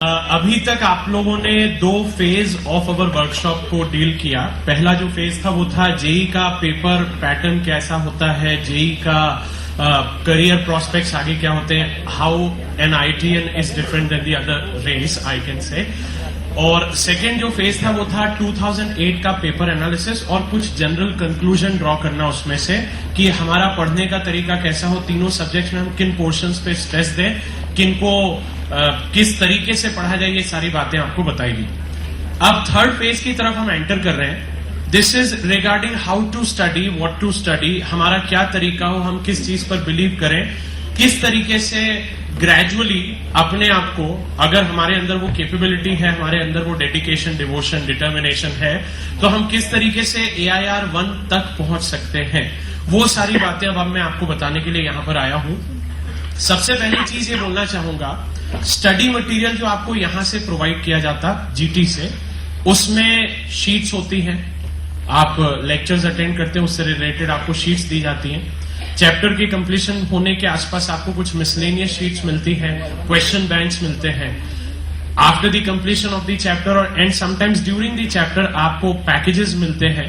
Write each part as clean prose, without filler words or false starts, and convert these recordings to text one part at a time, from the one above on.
अभी तक आप लोगों ने दो फेज ऑफ अवर वर्कशॉप को डील किया। पहला जो फेज था वो था जेई का पेपर पैटर्न कैसा होता है, जेई का करियर प्रोस्पेक्ट्स आगे क्या होते हैं, how an IITian is different than the other race I can say. और सेकेंड जो फेज था वो था 2008 का पेपर एनालिसिस और कुछ जनरल कंक्लूजन ड्रॉ करना उसमें से कि हमारा पढ़ने का तरीका कैसा हो, तीनों सब्जेक्ट्स में हम किन पोर्शंस पे स्ट्रेस दें, किनको किस तरीके से पढ़ा जाए, ये सारी बातें आपको बताएगी। अब थर्ड फेज की तरफ हम एंटर कर रहे हैं। This is regarding how to study, what to study, हमारा क्या तरीका हो, हम किस चीज पर बिलीव करें, किस तरीके से ग्रेजुअली अपने आप को, अगर हमारे अंदर वो कैपेबिलिटी है, हमारे अंदर वो डेडिकेशन, डिवोशन, डिटर्मिनेशन है, तो हम किस तरीके से AIR 1 तक पहुंच सकते हैं। वो सारी बातें अब मैं आपको बताने के लिए यहां पर आया हूं। सबसे पहली चीज ये बोलना चाहूंगा, स्टडी मटेरियल जो आपको यहां से प्रोवाइड किया जाता जीटी से, उसमें शीट्स होती हैं, आप लेक्चर्स अटेंड करते हैं उससे रिलेटेड आपको शीट्स दी जाती हैं। चैप्टर की कंप्लीशन होने के आसपास आपको कुछ मिसलेनियस शीट्स मिलती हैं, क्वेश्चन बैंक्स मिलते हैं। After the completion of the chapter और and sometimes during the chapter आपको पैकेजेस मिलते हैं।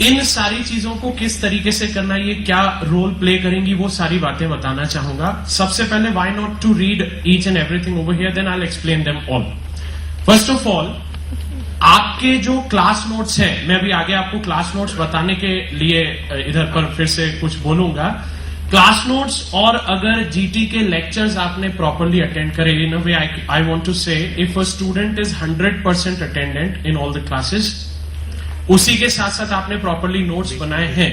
इन सारी चीजों को किस तरीके से करना, ये क्या रोल प्ले करेंगी, वो सारी बातें बताना चाहूंगा। सबसे पहले why not to read each and everything over here, then I will explain them all. First of all, आपके जो क्लास नोट्स हैं, मैं अभी आगे आपको क्लास नोट्स बताने के लिए इधर पर फिर से कुछ बोलूंगा। क्लास नोट्स और अगर जीटी के लेक्चर्स आपने प्रॉपरली अटेंड करे, इन अ वे आई वांट टू से, if a student is 100% attendant in all the classes, उसी के साथ साथ आपने प्रॉपरली नोट्स बनाए हैं,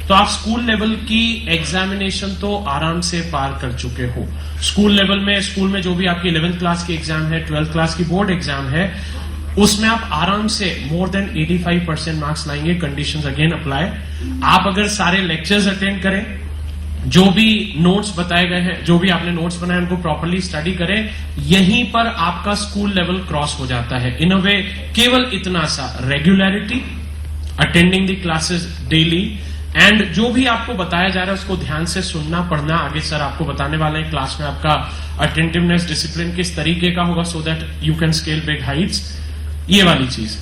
तो आप स्कूल लेवल की एग्जामिनेशन तो आराम से पार कर चुके हो। स्कूल लेवल में, स्कूल में जो भी आपकी 11th क्लास की एग्जाम है, 12th क्लास की बोर्ड एग्जाम है, उसमें आप आराम से मोर देन 85% मार्क्स लाएंगे। Conditions again apply. आप अगर सारे लेक्चर्स अटेंड करें, जो भी नोट्स बताए गए हैं, जो भी आपने नोट्स बनाए उनको प्रॉपरली स्टडी करें, यहीं पर आपका स्कूल लेवल क्रॉस हो जाता है। इन अ वे केवल इतना सा, regularity, attending the classes daily, and जो भी आपको बताया जा रहा है उसको ध्यान से सुनना, पढ़ना। आगे सर आपको बताने वाले हैं क्लास में आपका अटेंटिवनेस, डिसिप्लिन किस तरीके का होगा, so that you can scale big Heights, ये वाली चीज।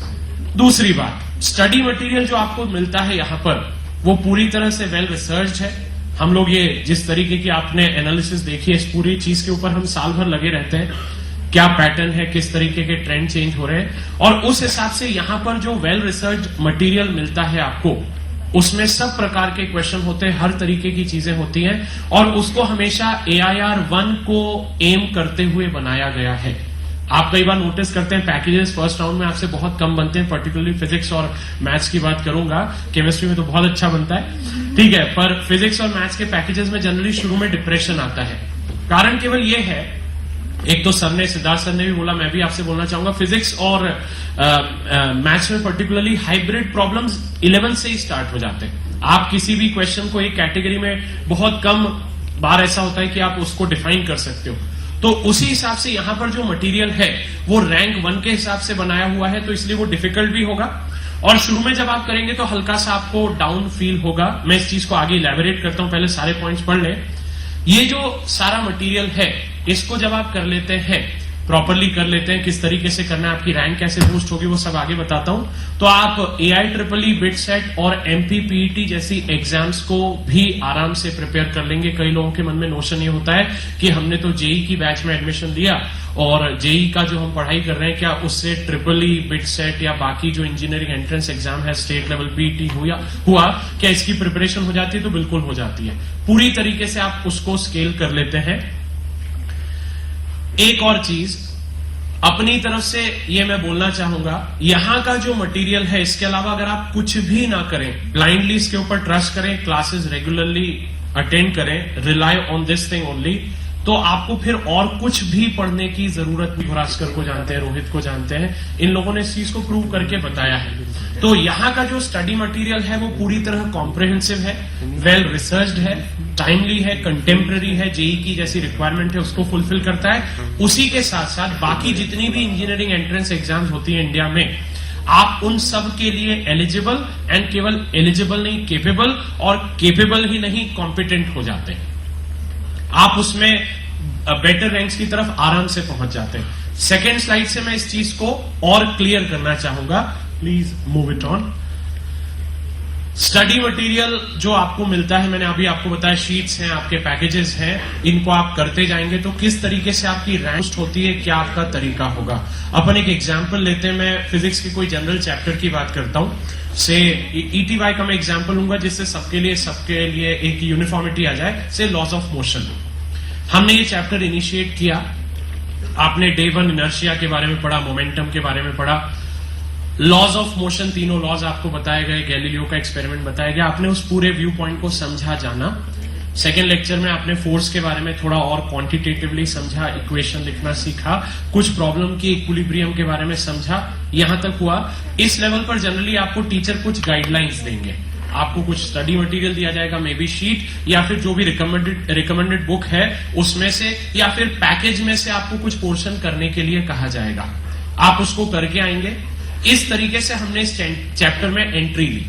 दूसरी बात, स्टडी मटेरियल जो आपको मिलता है यहां पर, वो पूरी तरह से वेल रिसर्च्ड है। हम लोग ये जिस तरीके की आपने एनालिसिस देखी है, इस पूरी चीज के ऊपर हम साल भर लगे रहते हैं, क्या पैटर्न है, किस तरीके के ट्रेंड चेंज हो रहे हैं, और उस हिसाब से यहां पर जो वेल रिसर्च मटेरियल मिलता है आपको, उसमें सब प्रकार के क्वेश्चन होते हैं, हर तरीके की चीजें होती हैं, और उसको हमेशा AIR 1 को एम करते हुए बनाया गया है। आप कई बार नोटिस करते हैं पैकेजेस फर्स्ट राउंड में आपसे बहुत कम बनते हैं, पर्टिकुलरली फिजिक्स और मैथ्स की बात करूंगा, केमिस्ट्री में तो बहुत अच्छा बनता है, ठीक है, पर फिजिक्स और मैथ्स के पैकेजेस में जनरली शुरू में डिप्रेशन आता है। कारण केवल ये है, एक तो सर ने, सिद्धार्थ सर ने भी बोला, मैं भी आपसे बोलना चाहूंगा, फिजिक्स और मैथ्स में पर्टिकुलरली हाइब्रिड प्रॉब्लम्स 11 से ही स्टार्ट हो जाते हैं। आप किसी भी क्वेश्चन को एक कैटेगरी में बहुत कम बार ऐसा होता है कि आप उसको डिफाइन कर सकते हो, तो उसी हिसाब से यहां पर जो मटेरियल है वो रैंक 1 के हिसाब से बनाया हुआ है, तो इसलिए वो डिफिकल्ट भी होगा, और शुरू में जब आप करेंगे तो हल्का सा आपको डाउन फील होगा। मैं इस चीज को आगे इलैबोरेट करता हूं, पहले सारे पॉइंट्स पढ़ लें। ये जो सारा मटेरियल है, इसको जब आप कर लेते हैं, प्रॉपरली कर लेते हैं, किस तरीके से करना है, आपकी रैंक कैसे बूस्ट होगी, वो सब आगे बताता हूं, तो आप AIEEE, बिटसेट और MPPET जैसी एग्जाम्स को भी आराम से प्रिपेयर कर लेंगे। कई लोगों के मन में नोशन ये होता है कि हमने तो जेई की बैच में एडमिशन लिया, और जेई का जो हम पढ़ाई कर रहे हैं, क्या उससे EEE, बिटसेट या बाकी जो इंजीनियरिंग एंट्रेंस एग्जाम है, स्टेट लेवल PET हुआ, क्या इसकी प्रिपरेशन हो जाती है? तो बिल्कुल हो जाती है। पूरी तरीके से आप उसको स्केल कर लेते हैं। एक और चीज अपनी तरफ से ये मैं बोलना चाहूंगा, यहां का जो मटेरियल है, इसके अलावा अगर आप कुछ भी ना करें, ब्लाइंडली इसके ऊपर ट्रस्ट करें, क्लासेस रेगुलरली अटेंड करें, rely on this thing only, तो आपको फिर और कुछ भी पढ़ने की जरूरत नहीं। भास्कर को जानते हैं, रोहित को जानते हैं, इन लोगों ने इस चीज को प्रूव करके बताया है। तो यहां का जो स्टडी मटेरियल है वो पूरी तरह कॉम्प्रिहेंसिव है, वेल रिसर्च्ड है, टाइमली है, कंटेम्प्रेरी है, जेई की जैसी रिक्वायरमेंट है उसको फुलफिल करता है। उसी के साथ साथ बाकी जितनी भी इंजीनियरिंग एंट्रेंस एग्जाम्स होती है इंडिया में, आप उन सब के लिए एलिजिबल, एंड केवल एलिजिबल नहीं, केपेबल, और केपेबल ही नहीं, कॉम्पिटेंट हो जाते हैं। आप उसमें बेटर रैंक्स की तरफ आराम से पहुंच जाते हैं। सेकेंड स्लाइड से मैं इस चीज को और क्लियर करना चाहूंगा, please move it on. Study material जो आपको मिलता है, मैंने अभी आपको बताया, शीट्स हैं, आपके पैकेजेस हैं, इनको आप करते जाएंगे तो किस तरीके से आपकी रैंक होती है, क्या आपका तरीका होगा। अपन एक एग्जांपल लेते हैं, मैं फिजिक्स के कोई जनरल चैप्टर की बात करता हूं, से ETY का मैं एग्जांपल लूंगा जिससे सबके लिए एक यूनिफॉर्मिटी आ जाए, से लॉज ऑफ मोशन। हमने ये चैप्टर इनिशिएट किया, आपने डे 1 इनर्शिया के बारे में पढ़ा, मोमेंटम के बारे में पढ़ा, लॉज ऑफ मोशन, तीनों लॉज आपको बताए गए, गैलीलियो का एक्सपेरिमेंट बताया गया, आपने उस पूरे व्यू पॉइंट को समझा जाना। सेकेंड लेक्चर में आपने फोर्स के बारे में थोड़ा और क्वांटिटेटिवली समझा, इक्वेशन लिखना सीखा, कुछ प्रॉब्लम की इक्विलिब्रियम के बारे में समझा, यहां तक हुआ। इस लेवल पर जनरली आपको टीचर कुछ गाइडलाइंस देंगे, आपको कुछ स्टडी मटेरियल दिया जाएगा, मे बी शीट या फिर जो भी रिकमेंडेड बुक है उसमें से, या फिर पैकेज में से आपको कुछ पोर्शन करने के लिए कहा जाएगा, आप उसको करके आएंगे। इस तरीके से हमने इस चैप्टर में एंट्री ली।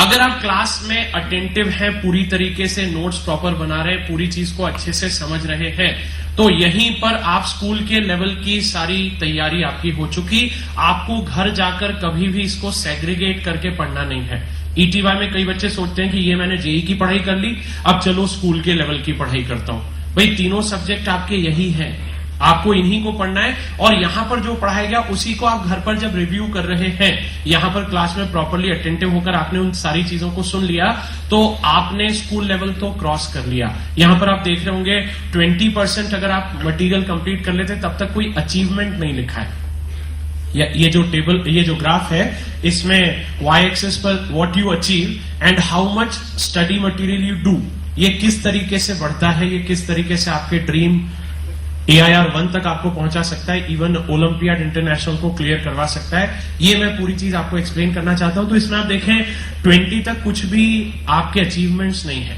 अगर आप क्लास में अटेंटिव हैं, पूरी तरीके से नोट्स प्रॉपर बना रहे हैं, पूरी चीज को अच्छे से समझ रहे हैं, तो यहीं पर आप स्कूल के लेवल की सारी तैयारी आपकी हो चुकी। आपको घर जाकर कभी भी इसको सेग्रीगेट करके पढ़ना नहीं है। ETY में कई बच्चे सोचते हैं कि ये मैंने JEE की पढ़ाई कर ली, अब चलो स्कूल के लेवल की पढ़ाई करता हूं। भाई तीनों सब्जेक्ट आपके यही हैं, आपको इन्हीं को पढ़ना है, और यहां पर जो पढ़ाया गया उसी को आप घर पर जब रिव्यू कर रहे हैं, यहां पर क्लास में प्रॉपर्ली अटेंटिव होकर आपने उन सारी चीजों को सुन लिया, तो आपने स्कूल लेवल तो क्रॉस कर लिया। यहां पर आप देख रहे होंगे 20% अगर आप मटेरियल कंप्लीट कर लेते तब तक कोई अचीवमेंट नहीं लिखा है। ये जो टेबल, ये जो ग्राफ है, इसमें y एक्सिस पर what you achieve and how much study material you do, ये किस तरीके से बढ़ता है, ये किस तरीके से आपके ड्रीम AIR 1 तक आपको पहुंचा सकता है, इवन ओलंपियाड इंटरनेशनल को क्लियर करवा सकता है। ये मैं पूरी चीज आपको एक्सप्लेन करना चाहता हूं। तो इसमें आप देखें 20 तक कुछ भी आपके अचीवमेंट्स नहीं है।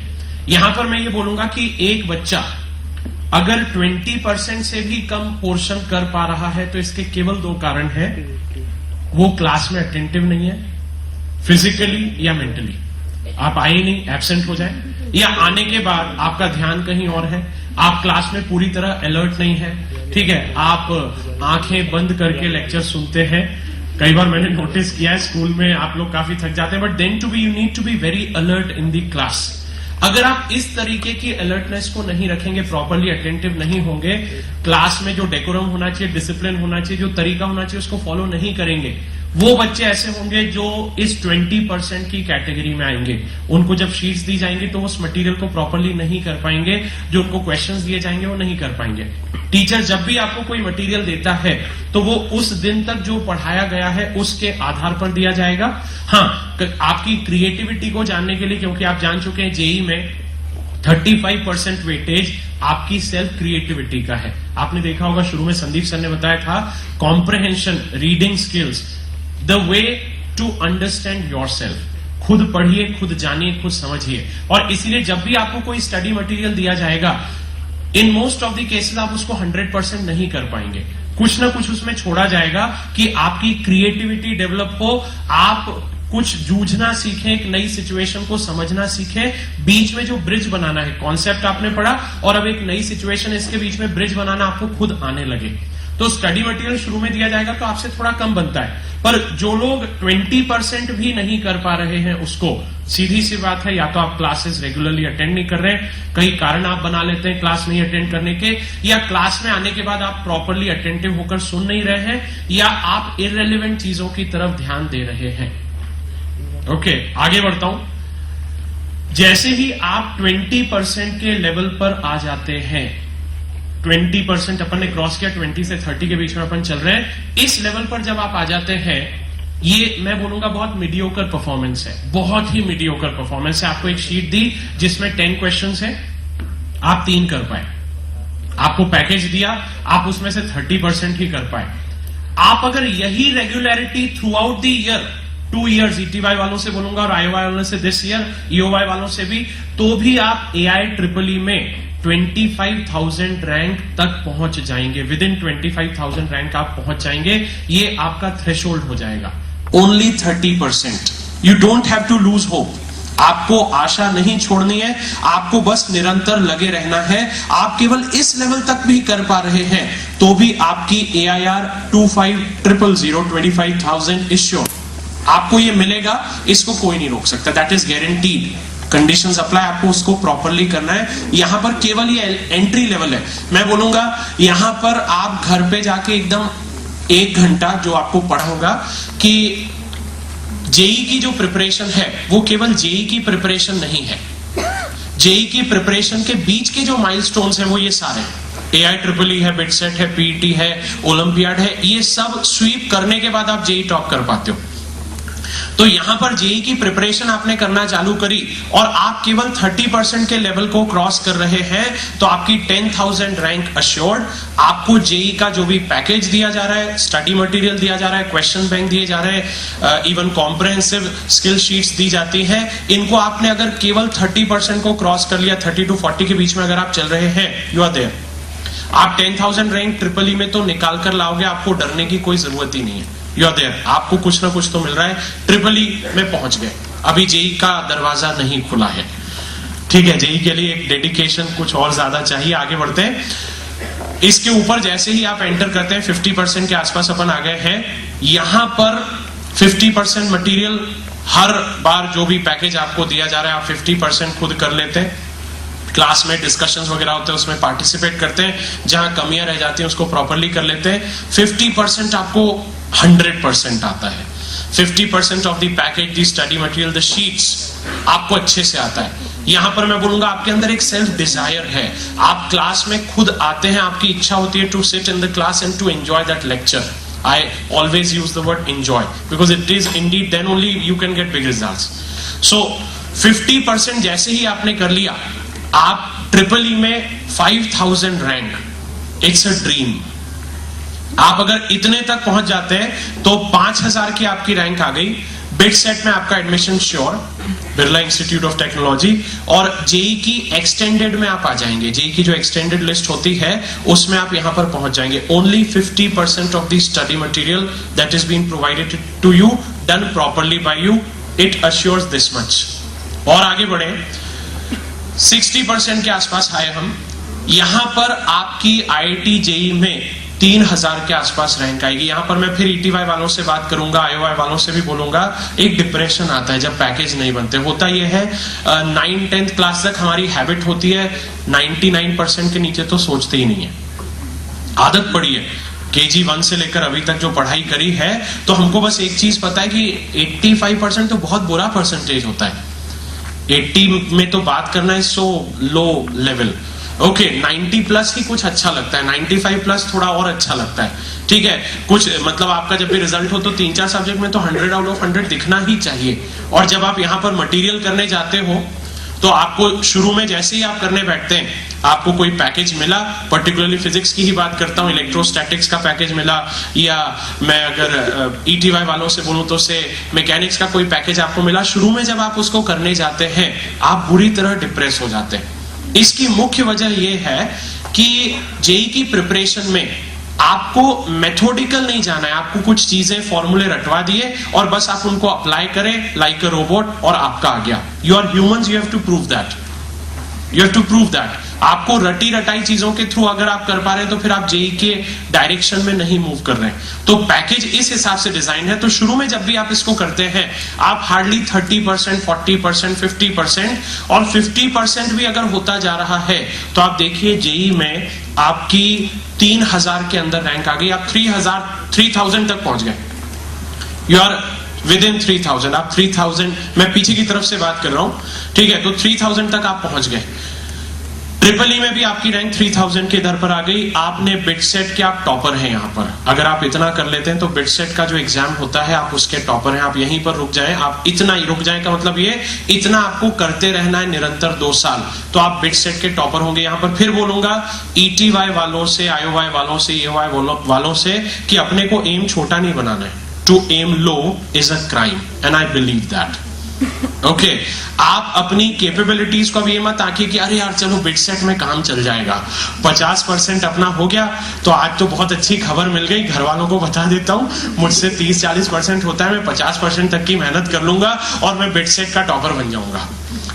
यहां पर मैं ये बोलूंगा कि एक बच्चा अगर 20% से भी कम पोर्शन कर पा रहा है तो इसके केवल 2 कारण हैं, वो क्लास में अटेंटिव नहीं है, फिजिकली या मेंटली, आप आए नहीं, एब्सेंट हो जाए, या आने के बाद आपका ध्यान कहीं और है, आप क्लास में पूरी तरह अलर्ट नहीं है, ठीक है, आप आंखें बंद करके लेक्चर सुनते हैं। कई बार मैंने नोटिस किया है स्कूल में आप लोग काफी थक जाते हैं, but then too be you need to be very alert in the class. अगर आप इस तरीके की अलर्टनेस को नहीं रखेंगे, प्रॉपरली अटेंटिव नहीं होंगे, क्लास में जो डेकोरम होना चाहिए, डिसिप्लिन होना चाहिए, जो तरीका होना चाहिए, उसको फॉलो नहीं करेंगे, वो बच्चे ऐसे होंगे जो इस 20% की कैटेगरी में आएंगे। उनको जब शीट्स दी जाएंगी तो उस मटेरियल को प्रॉपरली नहीं कर पाएंगे, जो उनको क्वेश्चंस दिए जाएंगे वो नहीं कर पाएंगे। टीचर जब भी आपको कोई मटेरियल देता है तो वो उस दिन तक जो पढ़ाया गया है उसके आधार पर दिया जाएगा। हाँ, आपकी क्रिएटिविटी को जानने के लिए, क्योंकि आप जान चुके हैं JEE में 35% वेटेज आपकी सेल्फ क्रिएटिविटी का है। आपने देखा होगा शुरू में संदीप सर ने बताया था, comprehension, reading skills, the way to understand yourself. खुद पढ़िए, खुद जानिए, खुद समझिए। और इसीलिए जब भी आपको कोई स्टडी मटेरियल दिया जाएगा, in most of the cases आप उसको 100% नहीं कर पाएंगे, कुछ ना कुछ उसमें छोड़ा जाएगा कि आपकी क्रिएटिविटी डेवलप हो, आप कुछ जूझना सीखें, एक नई सिचुएशन को समझना सीखें, बीच में जो ब्रिज बनाना है, कॉन्सेप्ट आपने पढ़ा और अब एक नई सिचुएशन, इसके बीच में ब्रिज बनाना आपको खुद आने लगे। तो स्टडी मटेरियल शुरू में दिया जाएगा तो आपसे थोड़ा कम बनता है, पर जो लोग 20% भी नहीं कर पा रहे हैं उसको, सीधी सी बात है, या तो आप क्लासेस रेगुलरली अटेंड नहीं कर रहे हैं, कई कारण आप बना लेते हैं क्लास नहीं अटेंड करने के, या क्लास में आने के बाद आप प्रॉपरली अटेंटिव होकर सुन नहीं रहे हैं, या आप इररिलेवेंट चीजों की तरफ ध्यान दे रहे हैं। ओके, आगे बढ़ता हूं। जैसे ही आप 20% के लेवल पर आ जाते हैं, 20% अपन ने क्रॉस किया, 20 से 30 के बीच में अपन चल रहे हैं, इस लेवल पर जब आप आ जाते हैं, ये मैं बोलूंगा बहुत मीडियोकर परफॉर्मेंस है, बहुत ही मीडियोकर परफॉर्मेंस है। आपको एक शीट दी जिसमें 10 क्वेश्चंस है, आप 3 कर पाए, आपको पैकेज दिया, आप उसमें से 30% ही कर पाए। आप अगर यही regularity through out the year, 2 years ETY वालों से बोलूंगा और IOY वालों से दिस ईयर, EOY वालों से भी, तो भी आप AIEEE में 25,000 रैंक तक पहुंच जाएंगे। विद इन 25,000 रैंक आप पहुंच जाएंगे, ये आपका थ्रेशोल्ड हो जाएगा। Only 30%। You don't have to lose hope. आपको आशा नहीं छोड़नी है, आपको बस निरंतर लगे रहना है। आप केवल इस लेवल तक भी कर पा रहे हैं तो भी आपकी AIR 2500 25,000 इज श्योर, आपको ये मिलेगा, इसको कोई नहीं रोक सकता, that is guaranteed. Conditions apply, आपको उसको प्रॉपरली करना है। यहां पर केवल ये एंट्री लेवल है। मैं बोलूंगा यहां पर आप घर पे जाके एकदम 1 घंटा जो आपको पढ़ाऊंगा कि जेई की जो प्रिपरेशन है वो केवल जेई की प्रिपरेशन नहीं है, जेई की प्रिपरेशन के बीच के जो माइलस्टोन्स हैं वो ये सारे AIEEE है, बिटसेट है, PET है, ओलंपियाड है, ये सब स्वीप करने के बाद आप जेई टॉप कर पाते हो। तो यहां पर जेई की प्रिपरेशन आपने करना चालू करी और आप केवल 30% के लेवल को क्रॉस कर रहे हैं तो आपकी 10,000 रैंक अश्योर्ड। आपको जेई का जो भी पैकेज दिया जा रहा है, स्टडी मटेरियल दिया जा रहा है, क्वेश्चन बैंक दिए जा रहे हैं, इवन कॉम्प्रिहेंसिव स्किल शीट्स दी जाती हैं, इनको आपने अगर केवल 30% को क्रॉस कर लिया, 30 to 40 के बीच में अगर आप चल रहे हैं, यू आर देयर। आप 10,000 रैंक EEE में तो निकाल कर लाओगे, आपको डरने की कोई जरूरत ही नहीं है, यू आर देयर। आपको कुछ ना कुछ तो मिल रहा है, EEE में पहुंच गए, अभी जेई का दरवाजा नहीं खुला है, ठीक है। जेई के लिए एक डेडिकेशन कुछ और ज्यादा चाहिए। आगे बढ़ते हैं। इसके ऊपर जैसे ही आप एंटर करते हैं 50% के आसपास अपन आ गए हैं। यहां पर 50% मटेरियल, हर बार जो भी पैकेज आपको दिया जा रहा है आप 50% खुद कर लेते हैं। क्लास में डिस्कशंस वगैरह होते हैं उसमें पार्टिसिपेट करते हैं, जहां कमियां रह जाती हैं उसको प्रॉपरली कर लेते हैं। 50% आपको 100% आता है। 50% of the package, the study material, the sheets आपको अच्छे से आता है। यहां पर मैं बोलूंगा आपके अंदर एक सेल्फ डिजायर है, आप क्लास में खुद आते हैं, आपकी इच्छा होती है to sit in the class and to enjoy that lecture. I always use the word enjoy because it is indeed then only you can get big results. So 50% जैसे ही आपने कर लिया, आप EEE में 5,000 रैंक, इट्स अ ड्रीम। आप अगर इतने तक पहुंच जाते हैं तो 5,000 की आपकी रैंक आ गई। बिटसेट में आपका admission sure, Birla institute of technology, और जेई की एक्सटेंडेड में आप आ जाएंगे। जेई की जो एक्सटेंडेड लिस्ट होती है उसमें आप यहां पर पहुंच जाएंगे। Only 50% of the study material that is being provided to you, done properly by you, it assures this much. और आगे बढ़े, 60% के आसपास आए हम। यहां पर आपकी IIT जेई में 3,000 के आसपास रैंक आएगी। यहां पर मैं फिर ETY वालों से बात करूंगा, IOI वालों से भी बोलूंगा। एक डिप्रेशन आता है जब पैकेज नहीं बनते। होता यह है 9th-10th क्लास तक हमारी हैबिट होती है 99% के नीचे तो सोचते ही नहीं है, आदत पड़ी है। KG 1 से लेकर अभी तक जो पढ़ाई करी है तो हमको बस एक चीज पता है कि 85% तो बहुत बुरा परसेंटेज होता है। 80 में तो बात करना है सो लो लेवल। ओके, 90 प्लस ही कुछ अच्छा लगता है, 95 प्लस थोड़ा और अच्छा लगता है, ठीक है। कुछ मतलब आपका जब भी रिजल्ट हो तो 3-4 सब्जेक्ट में तो 100 आउट ऑफ 100 दिखना ही चाहिए। और जब आप यहां पर मटेरियल करने जाते हो तो आपको शुरू में जैसे ही आप करने बैठते हैं आपको कोई पैकेज मिला, पर्टिकुलरली फिजिक्स की ही बात करता हूं, इलेक्ट्रोस्टैटिक्स का पैकेज मिला, या मैं अगर ETY वालों से बोलूं तो से मैकेनिक्स का कोई पैकेज आपको मिला। शुरू में जब आप उसको करने जाते हैं आप बुरी तरह डिप्रेस हो जाते हैं। इसकी मुख्य वजह यह है कि जेई की प्रिपरेशन में आपको मेथोडिकल नहीं जाना है। आपको कुछ चीजें फॉर्मूले रटवा दिए और बस आप उनको अप्लाई करें लाइक अ रोबोट और आपका आ गया। You are humans, you have to prove that, you have to prove that. आपको रटी रटाई चीजों के थ्रू अगर आप कर पा रहे हैं तो फिर आप जेई के डायरेक्शन में नहीं मूव कर रहे हैं। तो पैकेज इस हिसाब से डिजाइन है। तो शुरू में जब भी आप इसको करते हैं आप हार्डली 30%, 40%, 50%, और 50% भी अगर होता जा रहा है तो आप देखिए जेई में आपकी 3,000 के अंदर रैंक आ गई। आप 3,000 तक पहुंच गए। You are within 3,000। आप 3,000, मैं पीछे की तरफ से बात कर रहा हूं, ठीक है। तो 3,000 तक आप पहुंच गए। EEE में भी आपकी रैंक 3,000 के दर पर आ गई। आपने बिटसेट के आप टॉपर हैं यहां पर। अगर आप इतना कर लेते हैं तो बिटसेट का जो एग्जाम होता है आप उसके टॉपर हैं। आप यहीं पर रुक जाएं। आप इतना ही रुक जाएं का मतलब ये, इतना आपको करते रहना है निरंतर 2 साल, तो आप बिटसेट के टॉपर होंगे। यहां पर फिर बोलूंगा ETY वालों से, IOI वालों से, EOI वालों से कि अपने को एम छोटा नहीं बनाना है। To aim low is a crime and I believe that. Okay आप अपनी कैपेबिलिटीज को भी ये मत आंकिए कि अरे यार चलो बिट सेट में काम चल जाएगा, 50% अपना हो गया तो आज तो बहुत अच्छी खबर मिल गई। घर वालों को बता देता हूं मुझसे 30-40% होता है, मैं 50% तक की मेहनत कर लूंगा और मैं बिट सेट का टॉपर बन जाऊंगा,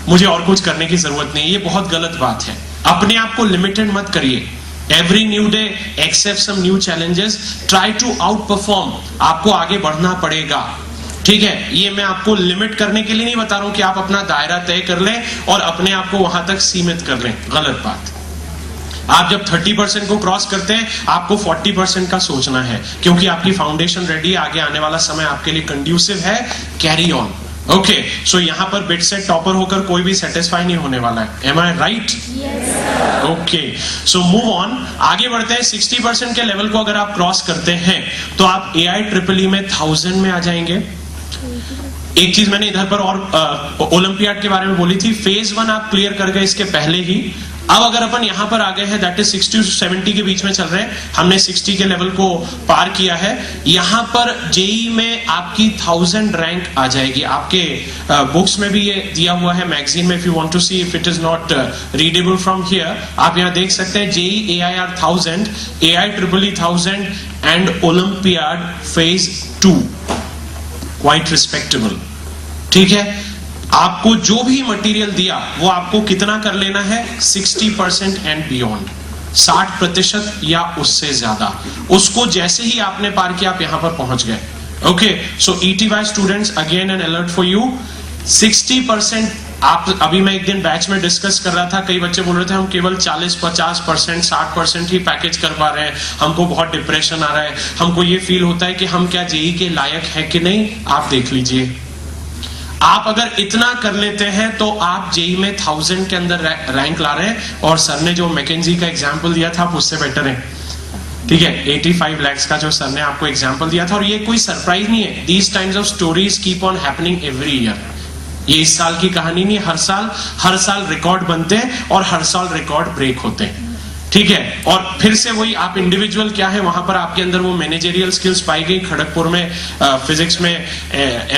मुझे और कुछ करने की जरूरत नहीं। ये बहुत गलत बात है। अपने आप को लिमिटेड मत करिए। Every new day accept some new challenges, try to outperform. आपको आगे बढ़ना पड़ेगा, ठीक है। ये मैं आपको लिमिट करने के लिए नहीं बता रहा हूं कि आप अपना दायरा तय कर लें और अपने आप को वहां तक सीमित कर लें, गलत बात। आप जब 30% को क्रॉस करते हैं आपको 40% का सोचना है, क्योंकि आपकी फाउंडेशन रेडी है, आगे आने वाला समय आपके लिए कंड्यूसिव है। Carry on. ओके, सो यहां पर बिट सेट टॉपर होकर कोई भी सेटिस्फाई नहीं होने वाला है। Am I right? Okay, so move on, आगे बढ़ते हैं। 60% के लेवल को अगर आप क्रॉस करते हैं तो आप AIEEE में 1000 में आ जाएंगे। एक चीज मैंने इधर पर और ओलंपियाड के बारे में बोली थी, फेज 1 आप क्लियर कर गए इसके पहले ही। अब अगर अपन यहां पर आ गए हैं, दैट इज 60 to 70 के बीच में चल रहे हैं, हमने 60 के लेवल को पार किया है। यहां पर जेई में आपकी 1000 रैंक आ जाएगी। आपके बुक्स में भी ये दिया हुआ है, मैगजीन में। If you want to see if it is not readable from here, आप यहां देख सकते हैं JEE AIR 1000, AIEEE 1000 and olympiad phase 2, quite respectable, ठीक है। आपको जो भी मटेरियल दिया वो आपको कितना कर लेना है, 60% एंड बियॉन्ड, 60% या उससे ज्यादा। उसको जैसे ही आपने पार किया आप यहां पर पहुंच गए। Okay, so ETY students, again an alert for you. 60% आप, अभी मैं एक दिन बैच में डिस्कस कर रहा था, कई बच्चे बोल रहे थे हम केवल 40-50%, 60% ही पैकेज कर पा रहे हैं, हमको बहुत डिप्रेशन आ रहा है, हमको ये फील होता है कि हम क्या जेई के लायक है कि नहीं। आप देख लीजिए, आप अगर इतना कर लेते हैं तो आप जेई में 1000 के अंदर रैंक ला रहे हैं। और सर ने जो मैकेंजी का एग्जाम्पल दिया था आप उससे बेटर है, ठीक है। 85 लाख का जो सर ने आपको एग्जाम्पल दिया था, और ये कोई सरप्राइज नहीं है। These kinds of stories keep on happening every year. ये इस साल की कहानी नहीं, हर साल रिकॉर्ड बनते हैं और हर साल रिकॉर्ड ब्रेक होते हैं, ठीक है। और फिर से वही, आप इंडिविजुअल क्या है, वहां पर आपके अंदर वो मैनेजरियल स्किल्स पाई गई। खड़गपुर में फिजिक्स में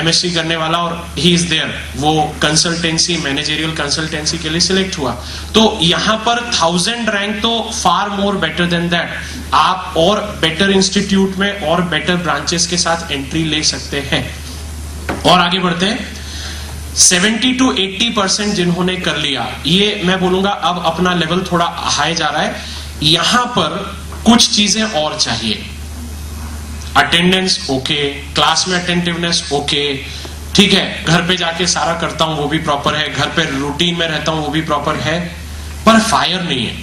MSc करने वाला, और ही इज देयर, वो कंसल्टेंसी, मैनेजरियल कंसल्टेंसी के लिए सिलेक्ट हुआ। तो यहां पर 1000 रैंक तो फार मोर बेटर देन दैट। आप और बेटर इंस्टीट्यूट में और बेटर ब्रांचेस के साथ एंट्री ले सकते हैं। और आगे बढ़ते हैं। 70 to 80% जिन्होंने कर लिया, ये मैं बोलूंगा अब अपना लेवल थोड़ा हाई जा रहा है। यहां पर कुछ चीजें और चाहिए। अटेंडेंस ओके, क्लास में अटेंटिवनेस ओके, ठीक है। घर पे जाके सारा करता हूं वो भी प्रॉपर है, घर पे रूटीन में रहता हूं वो भी प्रॉपर है, पर फायर नहीं है।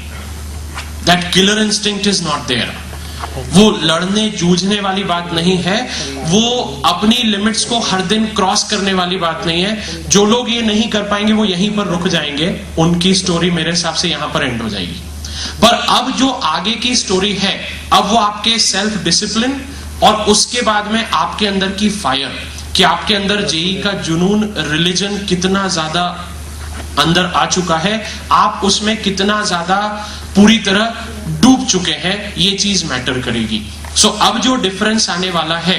That killer instinct is not there. वो लड़ने जूझने वाली बात नहीं है, वो अपनी लिमिट्स को हर दिन क्रॉस करने वाली बात नहीं है। जो लोग ये नहीं कर पाएंगे वो यहीं पर रुक जाएंगे, उनकी स्टोरी मेरे हिसाब से यहां पर एंड हो जाएगी। पर अब जो आगे की स्टोरी है, अब वो आपके सेल्फ डिसिप्लिन और उसके बाद में आपके अंदर की फायर, कि आपके अंदर जेई का जुनून, रिलीजन कितना ज्यादा अंदर आ चुका है, आप उसमें कितना ज्यादा पूरी तरह डूब चुके हैं, ये चीज मैटर करेगी। सो अब जो डिफरेंस आने वाला है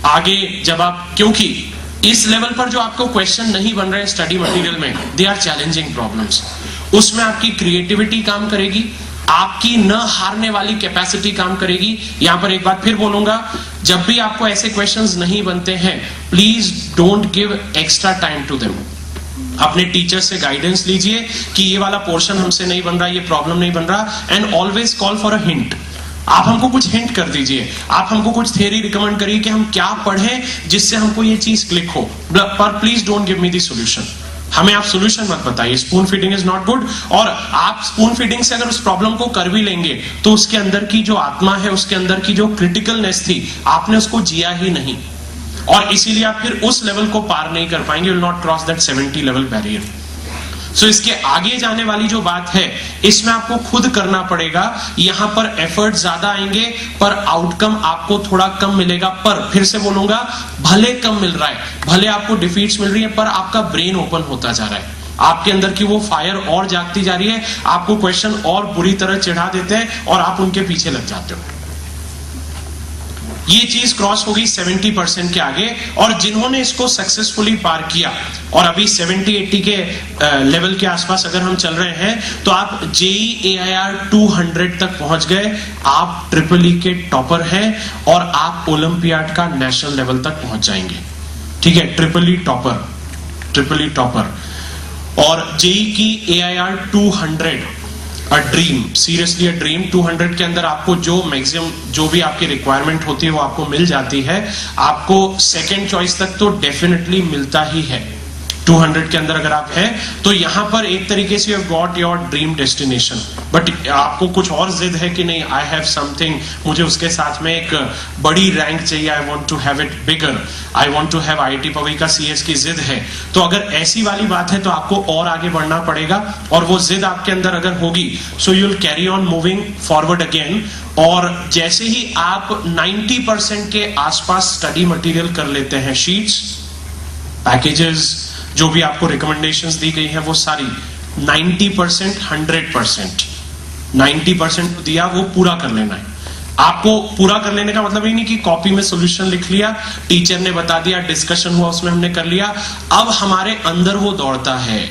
आगे, जब आप, क्योंकि इस लेवल पर जो आपको क्वेश्चन नहीं बन रहे हैं स्टडी मटेरियल में, दे आर चैलेंजिंग प्रॉब्लम्स। उसमें आपकी क्रिएटिविटी काम करेगी, आपकी न हारने वाली कैपेसिटी काम करेगी। यहां पर एक बात फिर बोलूंगा, जब भी आपको ऐसे क्वेश्चंस नहीं बनते हैं, please don't give extra time to them. अपने टीचर से गाइडेंस लीजिए कि ये वाला पोर्शन हमसे नहीं बन रहा, ये प्रॉब्लम नहीं बन रहा, and always call for a hint. आप हमको कुछ हिंट कर दीजिए, आप हमको कुछ थ्योरी रिकमेंड करिए कि हम क्या पढ़ें जिससे हमको ये चीज क्लिक हो, पर please don't give me the solution. हमें आप सॉल्यूशन मत बताइए। Spoon feeding is not good. और आप स्पून फीडिंग से अगर उस प्रॉब्लम को कर भी लेंगे तो उसके अंदर की जो आत्मा है, उसके अंदर की जो क्रिटिकलनेस थी, आपने उसको जिया ही नहीं, और इसीलिए आप फिर उस लेवल को पार नहीं कर पाएंगे। Will not cross that 70 level barrier. So इसके आगे जाने वाली जो बात है, इसमें आपको खुद करना पड़ेगा। यहां पर एफर्ट ज्यादा आएंगे पर आउटकम आपको थोड़ा कम मिलेगा। पर फिर से बोलूंगा, भले कम मिल रहा है, भले आपको डिफीट्स मिल रही है, पर आपका ब्रेन ओपन होता जा रहा है, आपके अंदर की वो फायर और जागती जा रही है। आपको क्वेश्चन और बुरी तरह चिढ़ा देते हैं और आप उनके पीछे लग जाते हो। ये चीज क्रॉस होगी 70% के आगे, और जिन्होंने इसको सक्सेसफुली पार किया और अभी 70-80 के लेवल के आसपास अगर हम चल रहे हैं, तो आप जेई AIR 200 तक पहुंच गए, आप ट्रिपल के टॉपर हैं और आप ओलंपियाड का नेशनल लेवल तक पहुंच जाएंगे। ठीक है, ट्रिपल टॉपर। और जेई की AIR 200 a dream, seriously a dream. 200 के अंदर आपको जो मैक्सिमम जो भी आपकी रिक्वायरमेंट होती है वो आपको मिल जाती है। आपको सेकंड चॉइस तक तो डेफिनेटली मिलता ही है 200 के अंदर अगर आप हैं, तो यहां पर एक तरीके से you have got your dream destination. But आपको कुछ और जिद है कि नहीं, आई हैव समथिंग, मुझे उसके साथ में एक बड़ी रैंक चाहिए, I want to have it bigger, I want to have IIT Powai का CS की जिद है। तो अगर ऐसी वाली बात है तो आपको और आगे बढ़ना पड़ेगा, और वो जिद आपके अंदर अगर होगी, so you will carry on moving forward again. और जैसे ही आप 90% के आसपास स्टडी मटेरियल कर लेते हैं, शीट्स, पैकेजेस, जो भी आपको रिकमेंडेशंस दी गई हैं वो सारी 90%, 100%, 90% दिया, वो पूरा कर लेना है। आपको पूरा कर लेने का मतलब ये नहीं कि कॉपी में सॉल्यूशन लिख लिया, टीचर ने बता दिया, डिस्कशन हुआ, उसमें हमने कर लिया। अब हमारे अंदर वो दौड़ता है।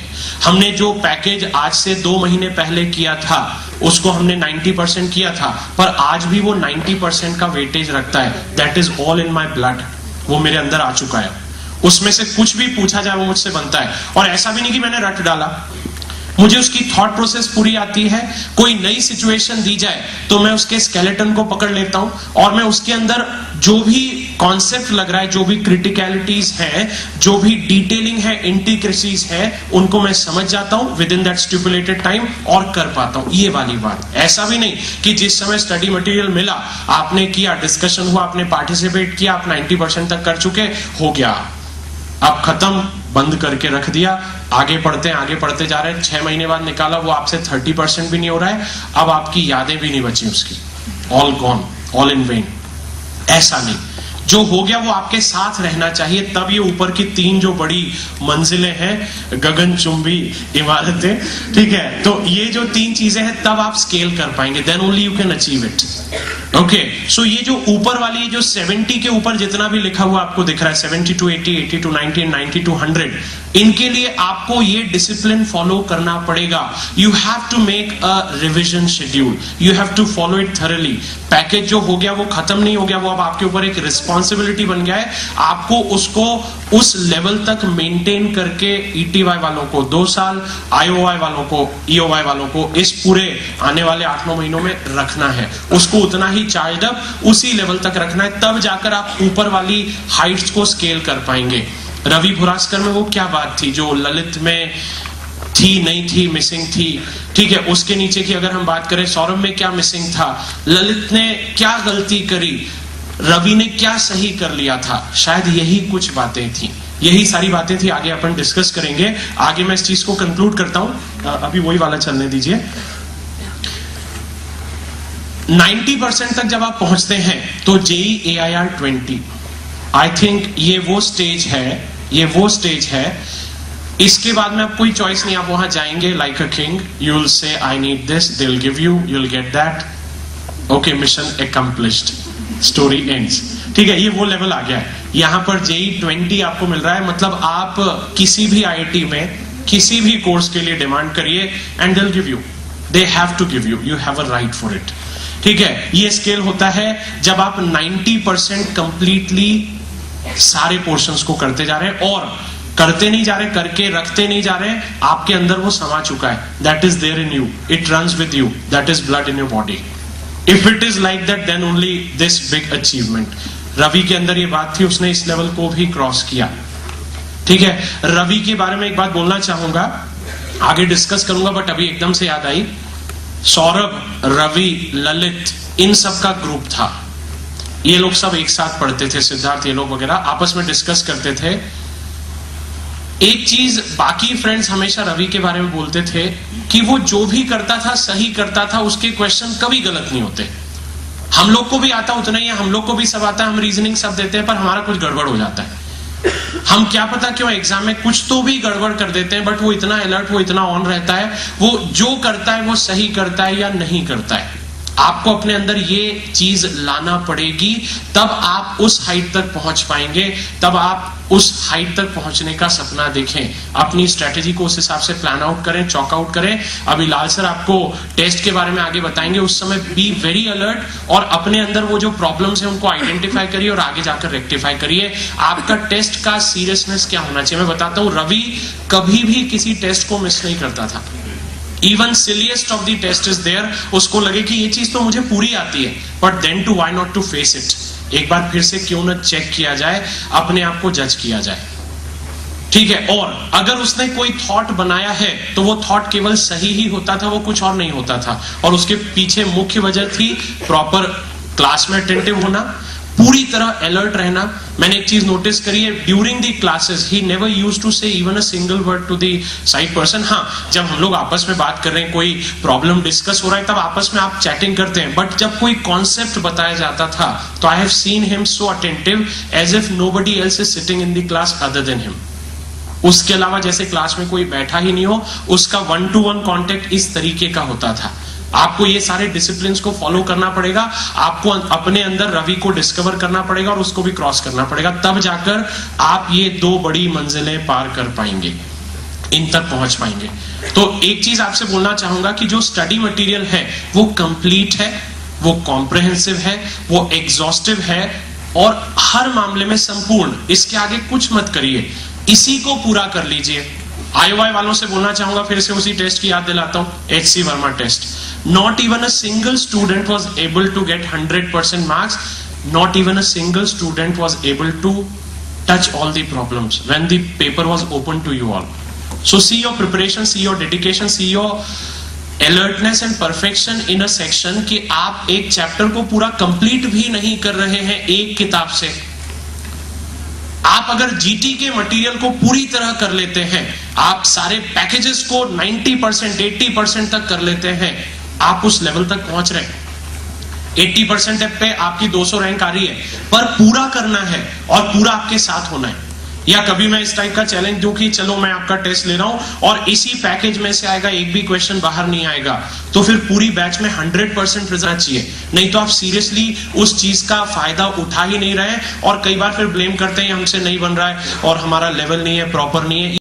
हमने जो पैकेज आज से 2 महीने पहले किया था उसको हमने 90% किया था, पर आज भी वो 90% का वेटेज रखता है। That is all in my blood, वो मेरे अंदर आ चुका है। उसमें से कुछ भी पूछा जाए वो मुझसे बनता है। और ऐसा भी नहीं कि मैंने रट डाला, मुझे उसकी थॉट प्रोसेस पूरी आती है। कोई नई सिचुएशन दी जाए तो मैं उसके स्केलेटन को पकड़ लेता हूं, और मैं उसके अंदर जो भी कॉन्सेप्ट लग रहा है, जो भी क्रिटिकलिटीज है, जो भी डिटेलिंग है, इंटीग्रेसीज है, उनको मैं समझ जाता हूं with in that stipulated time और कर पाता हूं। ये वाली बात। ऐसा भी नहीं कि जिस समय स्टडी मटेरियल मिला, आपने किया, डिस्कशन हुआ, आपने पार्टिसिपेट किया, आप 90% तक कर चुके, हो गया, अब खत्म, बंद करके रख दिया, आगे पढ़ते जा रहे हैं। 6 महीने बाद निकाला, वो आपसे 30% भी नहीं हो रहा है, अब आपकी यादें भी नहीं बची उसकी, all gone, all in when. ऐसा नहीं, जो हो गया वो आपके साथ रहना चाहिए। तब ये ऊपर की 3 जो बड़ी मंजिलें हैं, गगनचुंबी इमारतें, ठीक है, तो ये जो 3 चीजें हैं, तब आप स्केल कर पाएंगे, then only you can achieve it. Okay, so ये जो ऊपर वाली, जो 70 के ऊपर जितना भी लिखा हुआ आपको दिख रहा है, 70 to 80, 80 to 90, 90 to 100, इनके लिए आपको ये डिसिप्लिन फॉलो करना पड़ेगा। You have to make a revision schedule, you have to follow it thoroughly. Package जो हो गया वो खत्म नहीं हो गया, वो अब आपके ऊपर एक रिस्पॉन्सिबिलिटी बन गया है। आपको उसको उस लेवल तक मेंटेन करके ETY वालों को 2 साल, IOY वालों को, EOY वालों को इस पूरे आने वाले 8-9 महीनों में रखना है। उसको उतना ही चार्ज अप, उसी लेवल तक रखना है, तब जाकर आप ऊपर वाली हाइट्स को स्केल कर पाएंगे। रवि भुरास्कर में वो क्या बात थी जो ललित में थी, नहीं थी, मिसिंग थी, ठीक है। उसके नीचे की अगर हम बात करें, सौरभ में क्या मिसिंग था, ललित ने क्या गलती करी, रवि ने क्या सही कर लिया था, शायद यही कुछ बातें थी, यही सारी बातें थी। आगे अपन डिस्कस करेंगे। आगे मैं इस चीज को कंक्लूड करता हूं, अभी वही वाला चलने दीजिए। 90% तक जब आप पहुंचते हैं तो जेई AIR 20, आई थिंक ये वो स्टेज है, इसके बाद में अब कोई चॉइस नहीं, आप वहां जाएंगे like a king, you will say I need this, they will give you, you will get that, okay, mission accomplished, story ends, ठीक है। ये वो लेवल आ गया है। यहां पर जेई 20 आपको मिल रहा है, मतलब आप किसी भी IIT में किसी भी कोर्स के लिए डिमांड करिए and they will give you, they have to give you, you have a right for it, ठीक है। ये स्केल होता है जब आप 90% कंप्लीटली सारे पोर्शंस को करते जा रहे हैं, और करते नहीं जा रहे, करके रखते नहीं जा रहे, आपके अंदर वो समा चुका है, that is there in you, it runs with you, that is blood in your body. If it is like that, then only this big achievement. Ravi के अंदर ये बात थी, उसने इस लेवल को भी क्रॉस किया, ठीक है। रवि के बारे में एक बात बोलना चाहूंगा, आगे डिस्कस करूंगा, बट अभी एकदम से याद आई। सौरभ, रवि, ललित, इन सब का ग्रुप था, ये लोग सब एक साथ पढ़ते थे, सिद्धार्थ, ये लोग वगैरह आपस में डिस्कस करते थे। एक चीज बाकी फ्रेंड्स हमेशा रवि के बारे में बोलते थे कि वो जो भी करता था सही करता था, उसके क्वेश्चन कभी गलत नहीं होते। हम लोग को भी आता उतना ही है, हम लोग को भी सब आता है, हम रीजनिंग सब देते हैं, पर हमारा कुछ गड़बड़ हो जाता है। हम क्या पता क्यों एग्जाम में कुछ तो भी गड़बड़ कर देते हैं, बट वो इतना अलर्ट, वो इतना ऑन रहता है, वो जो करता है वो सही करता है या नहीं करता है। आपको अपने अंदर ये चीज लाना पड़ेगी, तब आप उस हाइट तक पहुंच पाएंगे, तब आप उस हाइट तक पहुंचने का सपना देखें। अपनी स्ट्रेटेजी को उस हिसाब से प्लान आउट करें, चॉक आउट करें। अभी लाल सर आपको टेस्ट के बारे में आगे बताएंगे, उस समय बी वेरी अलर्ट और अपने अंदर वो जो प्रॉब्लम्स है उनको आइडेंटिफाई करिए और आगे जाकर रेक्टिफाई करिए। आपका टेस्ट का सीरियसनेस क्या होना चाहिए, मैं बताता हूं। रवि कभी भी किसी टेस्ट को मिस नहीं करता था। Even silliest of the test is there, उसको लगे कि ये चीज तो मुझे पूरी आती है, but then too why not to face it. एक बार फिर से क्यों ना चेक किया जाए, अपने आप को जज किया जाए, ठीक है। और अगर उसने कोई थॉट बनाया है तो वो थॉट केवल सही ही होता था, वो कुछ और नहीं होता था। और उसके पीछे मुख्य वजह थी प्रॉपर क्लास में अटेंटिव होना, पूरी तरह अलर्ट रहना। मैंने एक चीज नोटिस करी है, during the classes he never used to say even a single word to the side person. हाँ, जब हम लोग आपस में बात कर रहे हैं, कोई प्रॉब्लम डिस्कस हो रहा है, तब आपस में आप चैटिंग करते हैं, बट जब कोई कॉन्सेप्ट बताया जाता था तो I have seen him so attentive as if nobody else is sitting in the class other than him. उसके अलावा जैसे क्लास में कोई बैठा ही नहीं हो, उसका 1-to-1 कांटेक्ट इस तरीके का होता था। आपको ये सारे डिसिप्लिन को फॉलो करना पड़ेगा, आपको अपने अंदर रवि को डिस्कवर करना पड़ेगा और उसको भी क्रॉस करना पड़ेगा, तब जाकर आप ये 2 बड़ी मंजिलें पार कर पाएंगे, इन तक पहुंच पाएंगे। तो एक चीज आपसे बोलना चाहूंगा कि जो स्टडी मटेरियल है वो कंप्लीट है, वो कॉम्प्रिहेंसिव है, वो एग्जॉस्टिव है और हर मामले में संपूर्ण। इसके आगे कुछ मत करिए, इसी को पूरा कर लीजिए। IOI वालों से बोलना चाहूंगा, फिर से उसी टेस्ट की याद दिलाता हूं, HC Verma test. Not even a single student was able to get 100% marks. Not even a single student was able to touch all the problems when the paper was open to you all. So see your preparation, see your dedication, see your alertness and perfection in a section कि आप एक chapter को पूरा complete भी नहीं कर रहे हैं एक किताब से। आप अगर जीटी के मटेरियल को पूरी तरह कर लेते हैं, आप सारे पैकेजेस को 90%, 80% तक कर लेते हैं, आप उस लेवल तक पहुंच रहे हैं। 80% पे आपकी 200 रैंक आ रही है, पर पूरा करना है और पूरा आपके साथ होना है। या कभी मैं इस टाइप का चैलेंज दूं कि चलो मैं आपका टेस्ट ले रहा हूं और इसी पैकेज में से आएगा, एक भी क्वेश्चन बाहर नहीं आएगा, तो फिर पूरी बैच में 100% रिजल्ट चाहिए। नहीं तो आप सीरियसली उस चीज का फायदा उठा ही नहीं रहे और कई बार फिर ब्लेम करते हैं हमसे नहीं बन रहा है और हमारा लेवल नहीं है, प्रॉपर नहीं है।